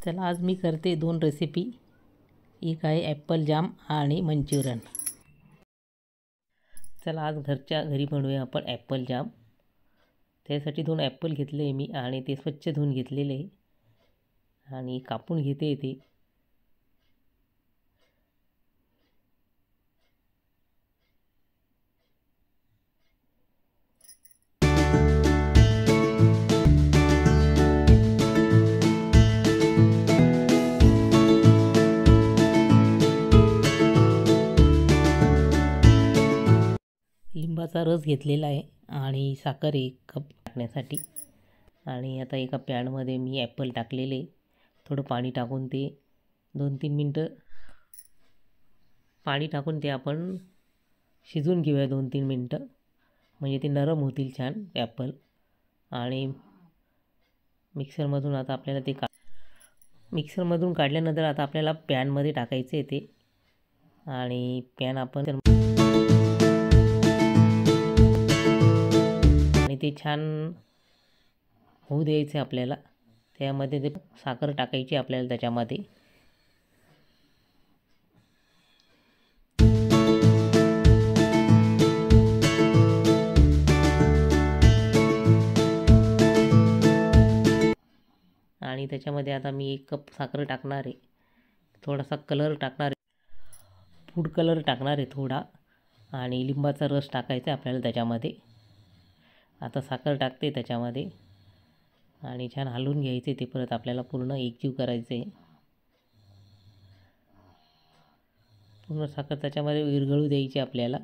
चला आज मी करते 2 रेसिपी। एक आहे ॲपल जाम आणि मंचुरियन। चला आज घरच्या घरी बनवूया आपण ॲपल जाम। त्यासाठी 2 ॲपल घेतले मी आणि ते स्वच्छ धुवून घेतलेले आणि कापून घेते ते। लिंबाचा रस घेतलेला आहे आणि साखर 1 कप टाकण्यासाठी। आणि आता एका पॅनमध्ये मी ॲपल टाकलेले, थोडं पाणी टाकून ते 2-3 मिनटं पाणी टाकून ते आपण शिजवून घेऊया 2-3 मिनटं, म्हणजे ते नरम होतील छान ॲपल। आणि मिक्सरमधून आता आपल्याला ते मिक्सरमधून काढल्यानंतर आता आपल्याला पॅनमध्ये टाकायचे ते। आणि पॅन आपण आणि ते छान होऊ द्यायचे आपल्याला। त्यामध्ये ते साखर टाकायची आपल्याला त्याच्यामध्ये। आणि त्याच्यामध्ये आता मी 1 कप साखर टाकणार आहे, थोडासा कलर टाकणार आहे, फूड कलर टाकणार आहे थोडा, आणि लिंबाचा रस टाकायचा आपल्याला त्याच्यामध्ये। आता साखर टाकते त्याच्यामध्ये आणि छान हलवून घ्यायचे ते, परत आपल्याला पूर्ण एकजीव करायचे। पूर्ण साखर त्याच्यामध्ये विरघळू द्यायची आपल्याला।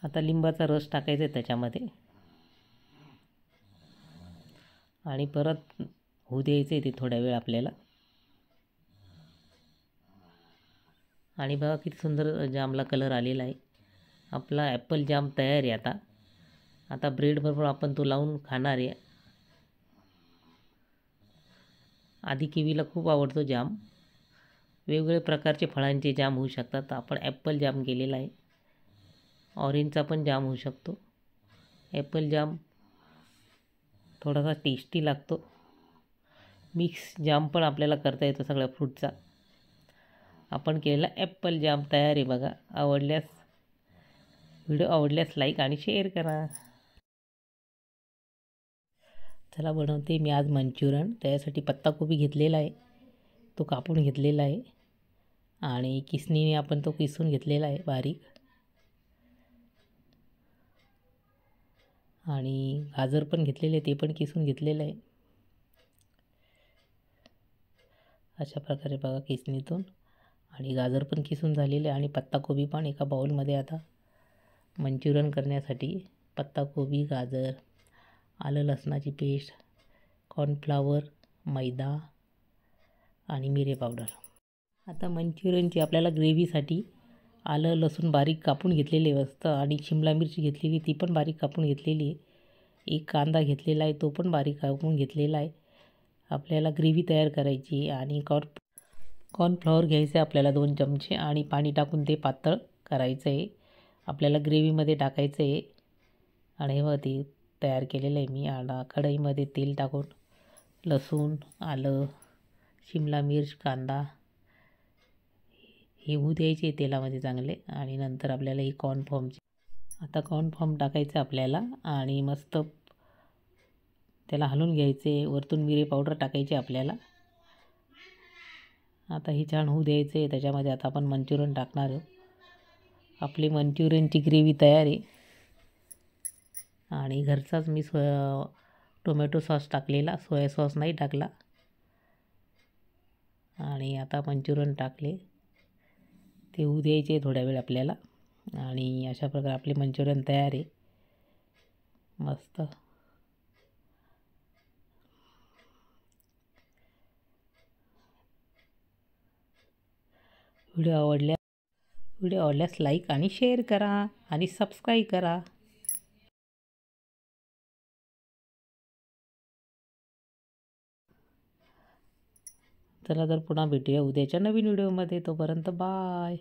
आता लिंबाचा रस टाकायचा आहे त्याच्यामध्ये आणि परत होऊ द्यायचे ते थोड्या वेळ आपल्याला। आणि बघा किती सुंदर जामला कलर आलेला आहे। आपला ॲपल जाम तयार आहे। आता ब्रेडबरोबर आपण तो लावून खाणार आहे। आधी किवीला खूप आवडतो जाम। वेगवेगळ्या प्रकारचे फळांचे जाम होऊ शकतात। आपण ॲपल जाम केलेला आहे, ऑरेंजचा पण जाम होऊ शकतो। ॲपल जाम थोडासा टेस्टी लागतो। मिक्स जाम पण आपल्याला करता येतो सगळ्या फ्रूटचा। आपण केलेला ॲपल जाम तयार आहे बघा। व्हिडिओ आवडल्यास लाईक आणि शेअर करा। चला बनवते मी आज मंचुरियन। त्यासाठी पत्ताकोबी घेतलेला आहे, तो कापून घेतलेला आहे आणि किसणीने आपण तो किसून घेतलेला आहे बारीक। आणि गाजर पण घेतलेले, ते पण किसून घेतलेलं आहे। अशा प्रकारे बघा किसणीतून, आणि गाजर पण किसून झालेले आणि पत्ताकोबी पण एका बाउलमध्ये। आता मंचुरियन करण्यासाठी पत्ताकोबी, गाजर, आलं लसणाची पेस्ट, कॉर्नफ्लॉवर, मैदा आणि मिरे पावडर। आता मंचुरियनची आपल्याला ग्रेव्हीसाठी आलं लसूण बारीक कापून घेतलेले असतं, आणि शिमला मिरची घेतलेली, ती पण बारीक कापून घेतलेली आहे। 1 कांदा घेतलेला आहे, तो पण बारीक कापून घेतलेला आहे। आपल्याला ग्रेव्ही तयार करायची। आणि कॉर्नफ्लॉवर घ्यायचं आहे आपल्याला 2 चमचे, आणि पाणी टाकून ते पातळ करायचं आहे। आपल्याला ग्रेव्हीमध्ये टाकायचं आहे। आणि हे ते तयार केलेलं आहे मी। आणि कढईमध्ये तेल टाकून लसूण, आलं, शिमला मिर्च, कांदा हे होऊ द्यायचे तेलामध्ये चांगले. आणि नंतर आपल्याला ही आता कॉर्नफ्लॉर्म टाकायचं आपल्याला आणि मस्त त्याला हलवून घ्यायचे. वरतून मिरी पावडर टाकायची आपल्याला. आता ही छान होऊ द्यायचे. त्याच्यामध्ये आता आपण मंचुरियन टाकणार आहोत. आपली मंचुरियनची ग्रेव्ही तयार आहे. आणि घरचाच मी टोमॅटो सॉस टाकलेला, सोया सॉस नाही टाकला. आणि आता मंचुरियन टाकले, ते होऊ द्यायचे थोड्या वेळ आपल्याला. आणि अशा प्रकारे आपले मंचुरियन तयार आहे मस्त. व्हिडिओ आवडल्यास लाईक आणि शेअर करा आणि सबस्क्राईब करा. चला तर पुन्हा भेटूया उद्याच्या नवीन व्हिडिओमध्ये. तोपर्यंत बाय.